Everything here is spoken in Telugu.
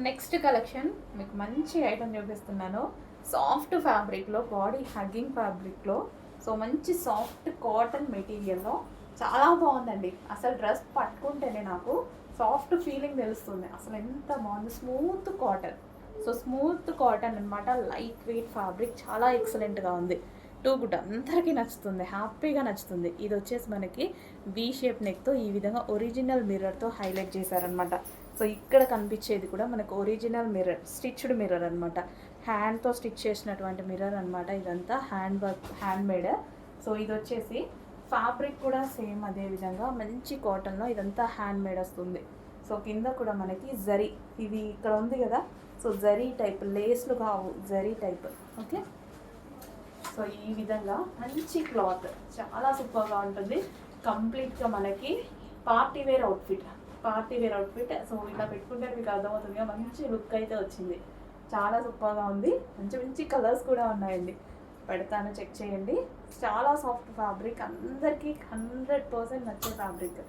నెక్స్ట్ కలెక్షన్ మీకు మంచి ఐటమ్ చూపిస్తున్నాను. సాఫ్ట్ ఫ్యాబ్రిక్లో, బాడీ హగ్గింగ్ ఫ్యాబ్రిక్లో, సో మంచి సాఫ్ట్ కాటన్ మెటీరియల్లో చాలా బాగుందండి. అసలు డ్రెస్ పట్టుకుంటేనే నాకు సాఫ్ట్ ఫీలింగ్ తెలుస్తుంది. అసలు ఎంత బాగుంది, smooth cotton. So smooth cotton అనమాట, లైట్ వెయిట్ ఫ్యాబ్రిక్, చాలా ఎక్సలెంట్గా ఉంది. టూ గుడ్ అందరికీ నచ్చుతుంది, హ్యాపీగా నచ్చుతుంది. ఇది వచ్చేసి మనకి వీ షేప్ నెక్తో ఈ విధంగా ఒరిజినల్ మిర్రర్తో హైలైట్ చేశారనమాట. సో ఇక్కడ కనిపించేది కూడా మనకు ఒరిజినల్ మిర్రర్, స్టిచ్డ్ మిర్రర్ అనమాట. హ్యాండ్తో స్టిచ్ చేసినటువంటి మిర్రర్ అనమాట. ఇదంతా hand work, hand made. So ఇది వచ్చేసి ఫ్యాబ్రిక్ కూడా సేమ్ అదే విధంగా మంచి కాటన్లో ఇదంతా హ్యాండ్ మేడ్ వస్తుంది. సో కింద కూడా మనకి జరీ, ఇది ఇక్కడ ఉంది కదా, సో జరీ టైప్, లేస్లు కావు, జరీ టైప్. ఓకే, సో ఈ విధంగా మంచి క్లాత్, చాలా సూపర్గా ఉంటుంది. కంప్లీట్గా మనకి party wear outfit, party wear outfit. So ఇలా పెట్టుకుంటే మీకు అర్థమవుతుందిగా, మంచి లుక్ అయితే వచ్చింది. చాలా సూపర్గా ఉంది. మంచి మంచి కలర్స్ కూడా ఉన్నాయండి, పెడతాను, చెక్ చేయండి. చాలా సాఫ్ట్ ఫ్యాబ్రిక్, అందరికీ 100% నచ్చే ఫ్యాబ్రిక్.